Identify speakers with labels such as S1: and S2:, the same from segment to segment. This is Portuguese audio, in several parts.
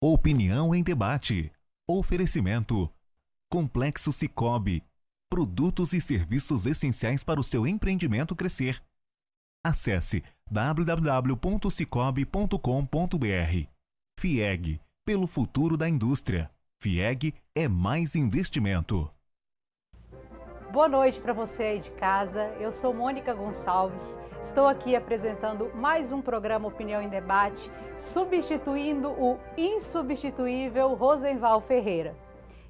S1: Opinião em debate. Oferecimento. Complexo Sicoob. Produtos e serviços essenciais para o seu empreendimento crescer. Acesse www.sicoob.com.br. FIEG. Pelo futuro da indústria. FIEG é mais investimento.
S2: Boa noite para você aí de casa, eu sou Mônica Gonçalves, estou aqui apresentando mais um programa Opinião em Debate, substituindo o insubstituível Rosenval Ferreira.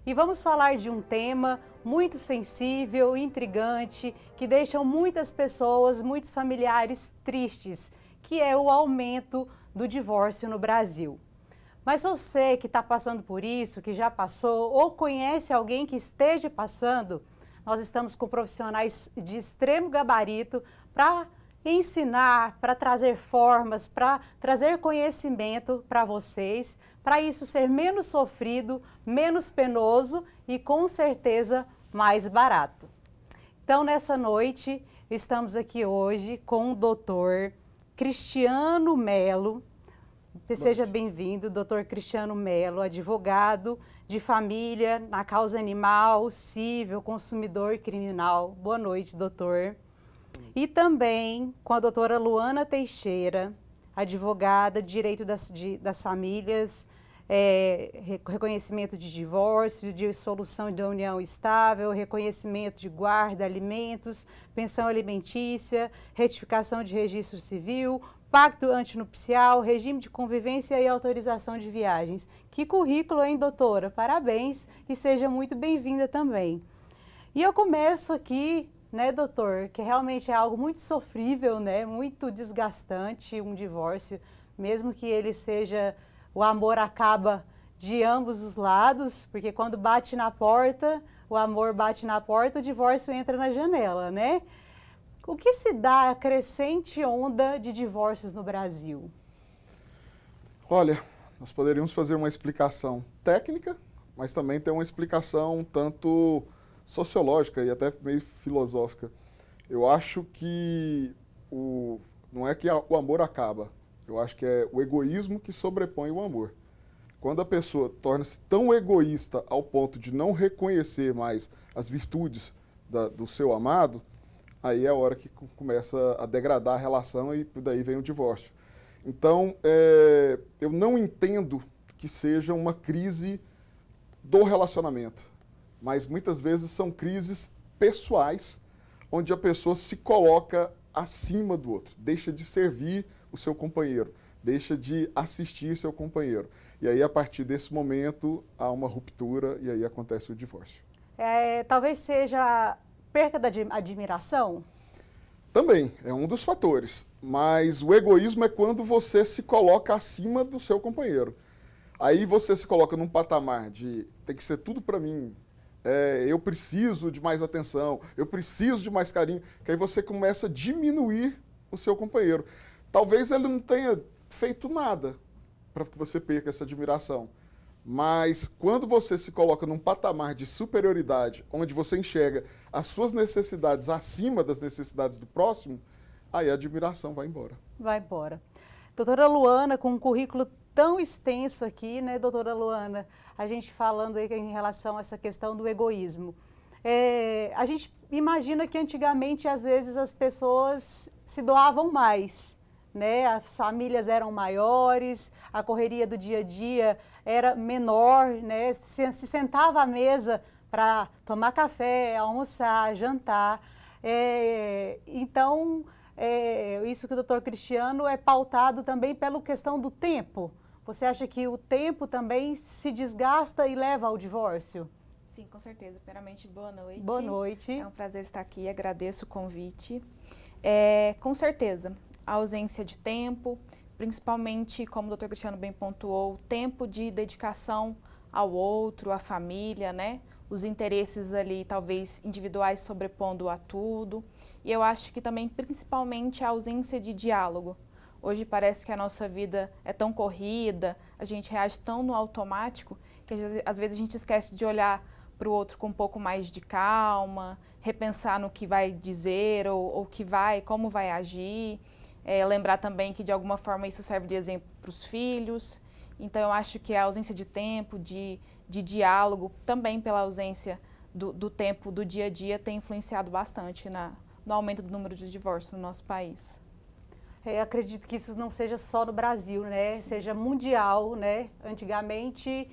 S2: E vamos falar de um tema muito sensível, intrigante, que deixa muitas pessoas, muitos familiares tristes, que é o aumento do divórcio no Brasil. Mas você que está passando por isso, que já passou, ou conhece alguém que esteja passando, nós estamos com profissionais de extremo gabarito para ensinar, para trazer formas, para trazer conhecimento para vocês, para isso ser menos sofrido, menos penoso e com certeza mais barato. Então, nessa noite, estamos aqui hoje com o doutor Cristiano Melo. Seja bem-vindo, doutor Cristiano Melo, advogado de família na causa animal, civil, consumidor e criminal. Boa noite, doutor. E também com a doutora Luana Teixeira, advogada de direito das famílias, reconhecimento de divórcio, de solução de união estável, reconhecimento de guarda, alimentos, pensão alimentícia, retificação de registro civil, pacto antinupcial, regime de convivência e autorização de viagens. Que currículo, hein, doutora? Parabéns e seja muito bem-vinda também. E eu começo aqui, né, doutor, que realmente é algo muito sofrível, né, muito desgastante, um divórcio, mesmo que ele seja, o amor acaba de ambos os lados, porque quando bate na porta, o amor bate na porta, o divórcio entra na janela, né? O que se dá a crescente onda de divórcios no Brasil?
S3: Olha, nós poderíamos fazer uma explicação técnica, mas também ter uma explicação tanto sociológica e até meio filosófica. Eu acho que não é que o amor acaba, eu acho que é o egoísmo que sobrepõe o amor. Quando a pessoa torna-se tão egoísta ao ponto de não reconhecer mais as virtudes do seu amado, aí é a hora que começa a degradar a relação e daí vem o divórcio. Então, eu não entendo que seja uma crise do relacionamento, mas muitas vezes são crises pessoais, onde a pessoa se coloca acima do outro, deixa de servir o seu companheiro, deixa de assistir seu companheiro. E aí, a partir desse momento, há uma ruptura e aí acontece o divórcio.
S2: Talvez seja perca da admiração?
S3: Também, é um dos fatores. Mas o egoísmo é quando você se coloca acima do seu companheiro. Aí você se coloca num patamar de tem que ser tudo para mim, eu preciso de mais atenção, eu preciso de mais carinho, que aí você começa a diminuir o seu companheiro. Talvez ele não tenha feito nada para que você perca essa admiração. Mas quando você se coloca num patamar de superioridade, onde você enxerga as suas necessidades acima das necessidades do próximo, aí a admiração vai embora.
S2: Vai embora. Doutora Luana, com um currículo tão extenso aqui, né, doutora Luana, a gente falando aí em relação a essa questão do egoísmo. A gente imagina que antigamente, às vezes, as pessoas se doavam mais, né? As famílias eram maiores, a correria do dia a dia era menor, né? Se sentava à mesa para tomar café, almoçar, jantar. Então, isso que o doutor Cristiano é pautado também pela questão do tempo. Você acha que o tempo também se desgasta e leva ao divórcio?
S4: Sim, com certeza. Primeiramente, boa noite.
S2: Boa noite.
S4: É um prazer estar aqui, agradeço o convite. Com certeza, a ausência de tempo, principalmente, como o doutor Cristiano bem pontuou, tempo de dedicação ao outro, à família, né? Os interesses ali, talvez, individuais sobrepondo a tudo. E eu acho que também, principalmente, a ausência de diálogo. Hoje parece que a nossa vida é tão corrida, a gente reage tão no automático, que às vezes a gente esquece de olhar para o outro com um pouco mais de calma, repensar no que vai dizer ou como vai agir. Lembrar também que, de alguma forma, isso serve de exemplo para os filhos. Então, eu acho que a ausência de tempo, de diálogo, também pela ausência do tempo do dia a dia, tem influenciado bastante no aumento do número de divórcios no nosso país.
S2: Eu acredito que isso não seja só no Brasil, né? Sim. Seja mundial, né? Antigamente,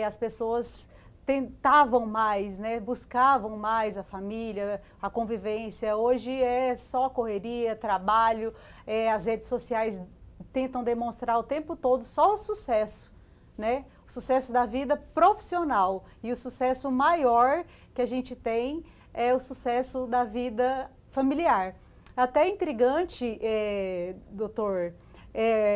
S2: as pessoas tentavam mais, né? Buscavam mais a família, a convivência. Hoje é só correria, trabalho, as redes sociais tentam demonstrar o tempo todo só o sucesso, né? O sucesso da vida profissional. E o sucesso maior que a gente tem é o sucesso da vida familiar. Até intrigante, doutor,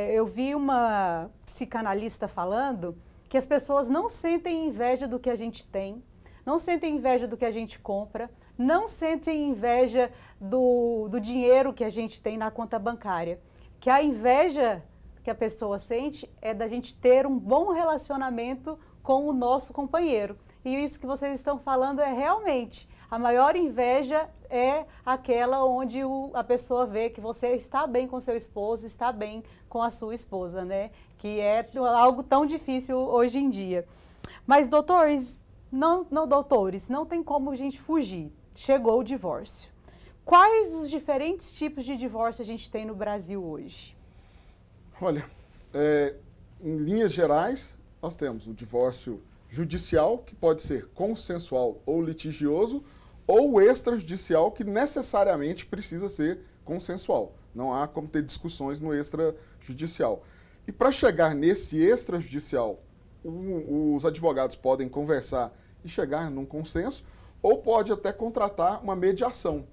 S2: eu vi uma psicanalista falando que as pessoas não sentem inveja do que a gente tem, não sentem inveja do que a gente compra, não sentem inveja do dinheiro que a gente tem na conta bancária. Que a inveja que a pessoa sente é da gente ter um bom relacionamento com o nosso companheiro. E isso que vocês estão falando é realmente, a maior inveja é aquela onde a pessoa vê que você está bem com seu esposo, está bem com a sua esposa, né? Que é algo tão difícil hoje em dia. Mas, doutores, não tem como a gente fugir. Chegou o divórcio. Quais os diferentes tipos de divórcio a gente tem no Brasil hoje?
S3: Olha, em linhas gerais, nós temos o divórcio judicial, que pode ser consensual ou litigioso, ou o extrajudicial, que necessariamente precisa ser consensual. Não há como ter discussões no extrajudicial. E para chegar nesse extrajudicial, os advogados podem conversar e chegar num consenso, ou pode até contratar uma mediação,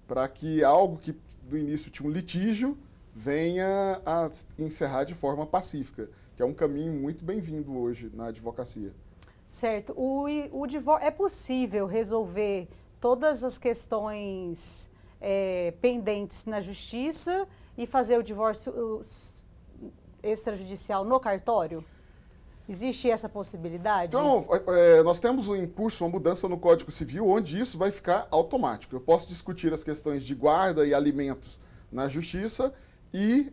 S3: para que algo que no início tinha um litígio venha a encerrar de forma pacífica, que é um caminho muito bem-vindo hoje na advocacia.
S2: Certo. É possível resolver todas as questões pendentes na justiça e fazer o divórcio extrajudicial no cartório? Existe essa possibilidade?
S3: Então, nós temos em curso uma mudança no Código Civil, onde isso vai ficar automático. Eu posso discutir as questões de guarda e alimentos na justiça e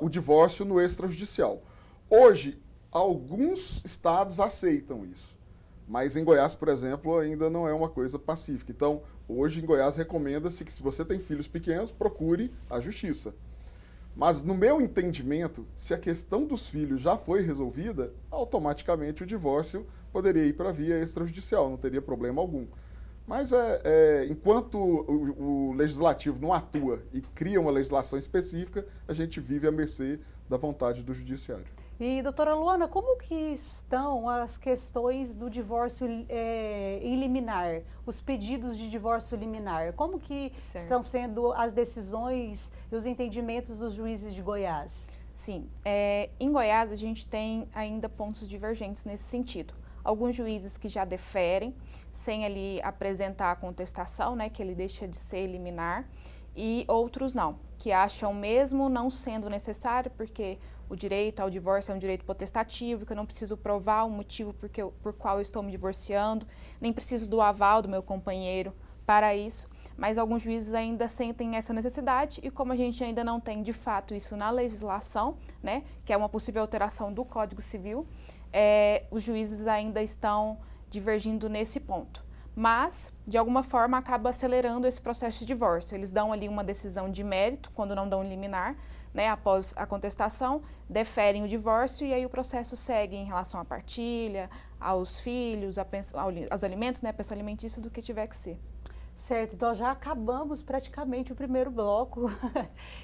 S3: o divórcio no extrajudicial. Hoje, alguns estados aceitam isso, mas em Goiás, por exemplo, ainda não é uma coisa pacífica. Então, hoje em Goiás recomenda-se que, se você tem filhos pequenos, procure a justiça. Mas, no meu entendimento, se a questão dos filhos já foi resolvida, automaticamente o divórcio poderia ir para a via extrajudicial, não teria problema algum. Mas, enquanto o legislativo não atua e cria uma legislação específica, a gente vive à mercê da vontade do judiciário.
S2: E, doutora Luana, como que estão as questões do divórcio em liminar, os pedidos de divórcio liminar? Como que estão sendo as decisões e os entendimentos dos juízes de Goiás?
S4: Sim, em Goiás a gente tem ainda pontos divergentes nesse sentido. Alguns juízes que já deferem, sem ali apresentar a contestação, né, que ele deixa de ser liminar, e outros não, que acham mesmo não sendo necessário, porque o direito ao divórcio é um direito potestativo, que eu não preciso provar o motivo por qual eu estou me divorciando, nem preciso do aval do meu companheiro para isso, mas alguns juízes ainda sentem essa necessidade, e como a gente ainda não tem de fato isso na legislação, né, que é uma possível alteração do Código Civil, os juízes ainda estão divergindo nesse ponto. Mas, de alguma forma, acaba acelerando esse processo de divórcio. Eles dão ali uma decisão de mérito, quando não dão liminar, né, após a contestação, deferem o divórcio, e aí o processo segue em relação à partilha, aos filhos, aos alimentos, né, a pensão alimentícia, do que tiver que ser.
S2: Certo, então já acabamos praticamente o primeiro bloco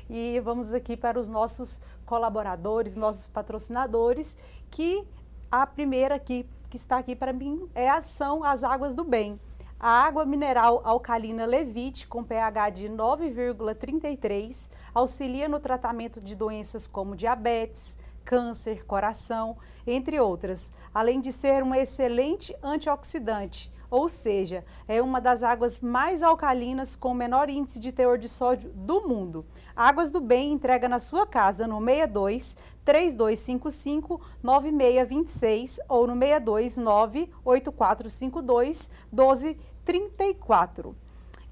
S2: e vamos aqui para os nossos colaboradores, nossos patrocinadores, que a primeira aqui, que está aqui para mim, são as Águas do Bem. A água mineral alcalina Levite, com pH de 9,33, auxilia no tratamento de doenças como diabetes, câncer, coração, entre outras, além de ser uma excelente antioxidante, ou seja, é uma das águas mais alcalinas com menor índice de teor de sódio do mundo. Águas do Bem entrega na sua casa no 62 3255 9626 ou no 629 8452 1234.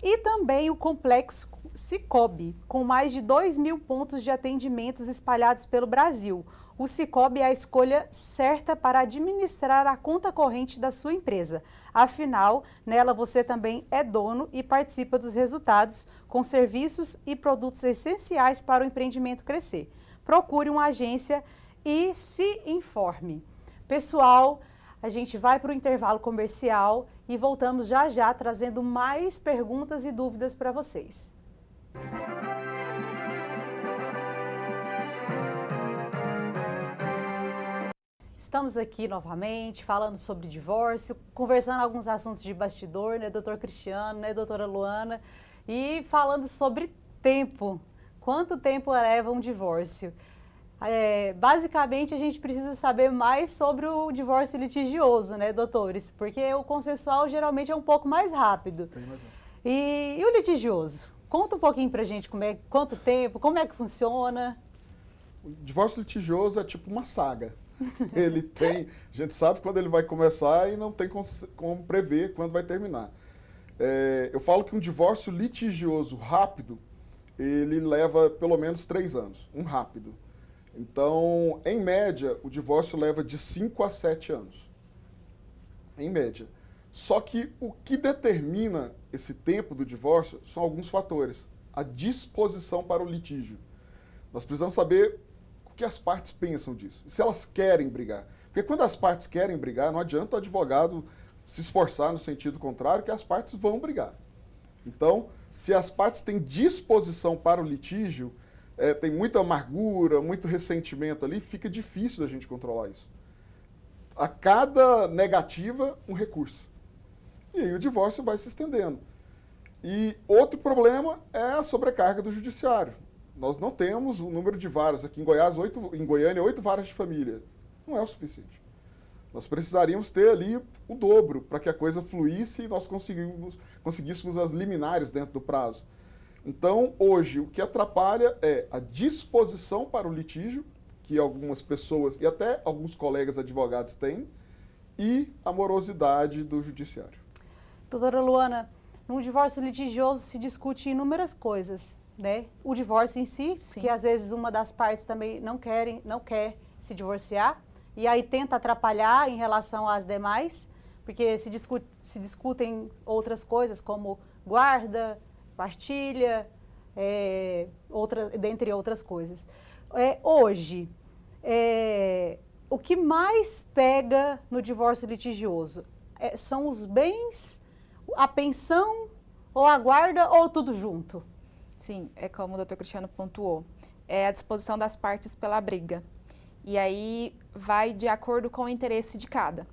S2: E também o Complexo Cicobi, com mais de 2.000 pontos de atendimentos espalhados pelo Brasil. o Sicoob é a escolha certa para administrar a conta corrente da sua empresa. Afinal, nela você também é dono e participa dos resultados com serviços e produtos essenciais para o empreendimento crescer. Procure uma agência e se informe. Pessoal, a gente vai para o intervalo comercial e voltamos já já trazendo mais perguntas e dúvidas para vocês. Estamos aqui novamente falando sobre divórcio, conversando alguns assuntos de bastidor, né, doutor Cristiano, né, doutora Luana, e falando sobre tempo. Quanto tempo leva um divórcio? Basicamente, a gente precisa saber mais sobre o divórcio litigioso, né, doutores? Porque o consensual geralmente é um pouco mais rápido. E o litigioso? Conta um pouquinho pra gente quanto tempo, como é que funciona.
S3: O divórcio litigioso é tipo uma saga. A gente sabe quando ele vai começar e não tem como prever quando vai terminar. Eu falo que um divórcio litigioso rápido, ele leva pelo menos 3 anos, um rápido. Então, em média, o divórcio leva de 5 a 7 anos, em média. Só que o que determina esse tempo do divórcio são alguns fatores. A disposição para o litígio. Nós precisamos saber o que as partes pensam disso, se elas querem brigar. Porque quando as partes querem brigar, não adianta o advogado se esforçar no sentido contrário, que as partes vão brigar. Então, se as partes têm disposição para o litígio, tem muita amargura, muito ressentimento ali, fica difícil da gente controlar isso. A cada negativa, um recurso. E aí o divórcio vai se estendendo. E outro problema é a sobrecarga do judiciário. Nós não temos o número de varas. Aqui em Goiás, em Goiânia, 8 varas de família. Não é o suficiente. Nós precisaríamos ter ali o dobro para que a coisa fluísse e nós conseguíssemos as liminares dentro do prazo. Então, hoje, o que atrapalha é a disposição para o litígio, que algumas pessoas e até alguns colegas advogados têm, e a morosidade do judiciário.
S2: Doutora Luana, num divórcio litigioso se discute inúmeras coisas, né? O divórcio em si, sim, que às vezes uma das partes também não quer se divorciar, e aí tenta atrapalhar em relação às demais, porque se discutem outras coisas como guarda, partilha, dentre outras coisas. Hoje, o que mais pega no divórcio litigioso são os bens, a pensão, ou a guarda, ou tudo junto?
S4: Sim, é como o doutor Cristiano pontuou. É a disposição das partes pela briga. E aí vai de acordo com o interesse de cada.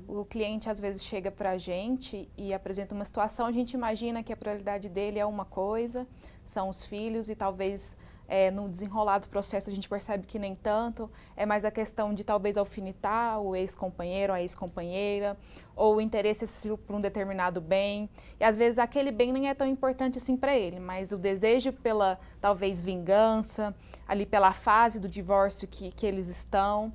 S4: O cliente às vezes chega para a gente e apresenta uma situação, a gente imagina que a prioridade dele é uma coisa, são os filhos, e talvez no desenrolar do processo a gente percebe que nem tanto, é mais a questão de talvez alfinetar o ex-companheiro, a ex-companheira, ou o interesse por um determinado bem, e às vezes aquele bem nem é tão importante assim para ele, mas o desejo pela talvez vingança, ali pela fase do divórcio que eles estão,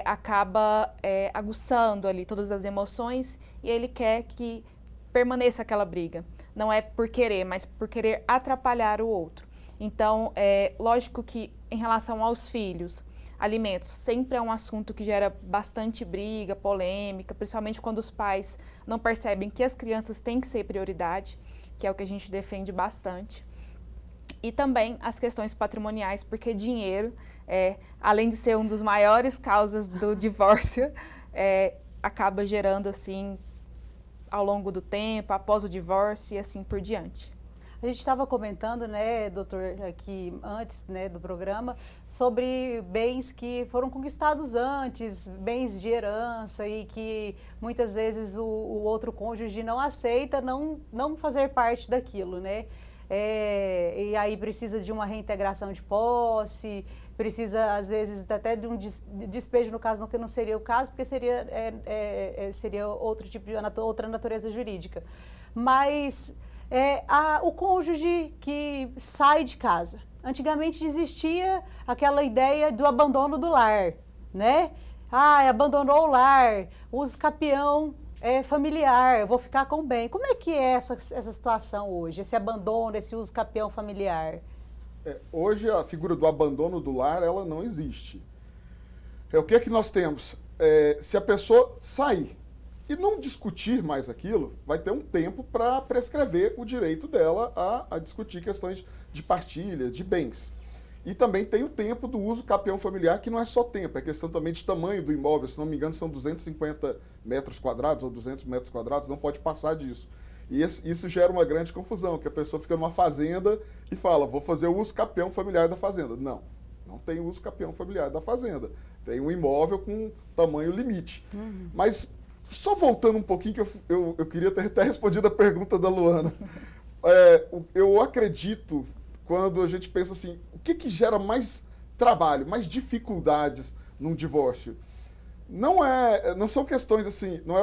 S4: acaba aguçando ali todas as emoções, e ele quer que permaneça aquela briga. Não é por querer, mas por querer atrapalhar o outro. Então, lógico que em relação aos filhos, alimentos sempre é um assunto que gera bastante briga, polêmica, principalmente quando os pais não percebem que as crianças têm que ser prioridade, que é o que a gente defende bastante. E também as questões patrimoniais, porque dinheiro, além de ser uma das maiores causas do divórcio, acaba gerando assim ao longo do tempo, após o divórcio e assim por diante.
S2: A gente estava comentando, né, doutor, aqui antes, né, do programa, sobre bens que foram conquistados antes, bens de herança, e que muitas vezes o outro cônjuge não aceita não fazer parte daquilo, né? E aí precisa de uma reintegração de posse, precisa às vezes até de um despejo, no caso que não seria o caso, porque seria outro tipo de outra natureza jurídica. Mas o cônjuge que sai de casa. Antigamente existia aquela ideia do abandono do lar, né? Abandonou o lar, uso capião familiar, eu vou ficar com o bem. Como é que é essa situação hoje, esse abandono, esse uso capião familiar?
S3: Hoje a figura do abandono do lar, ela não existe. O que é que nós temos? Se a pessoa sair e não discutir mais aquilo, vai ter um tempo para prescrever o direito dela a discutir questões de partilha, de bens. E também tem o tempo do uso capião familiar, que não é só tempo, é questão também de tamanho do imóvel. Se não me engano, são 250 metros quadrados ou 200 metros quadrados, não pode passar disso. E isso gera uma grande confusão, que a pessoa fica numa fazenda e fala, vou fazer o uso capião familiar da fazenda. Não tem uso capião familiar da fazenda. Tem um imóvel com tamanho limite. Mas, só voltando um pouquinho, que eu queria ter até respondido a pergunta da Luana. Eu acredito, quando a gente pensa assim, o que gera mais trabalho, mais dificuldades num divórcio? Não são questões assim, não é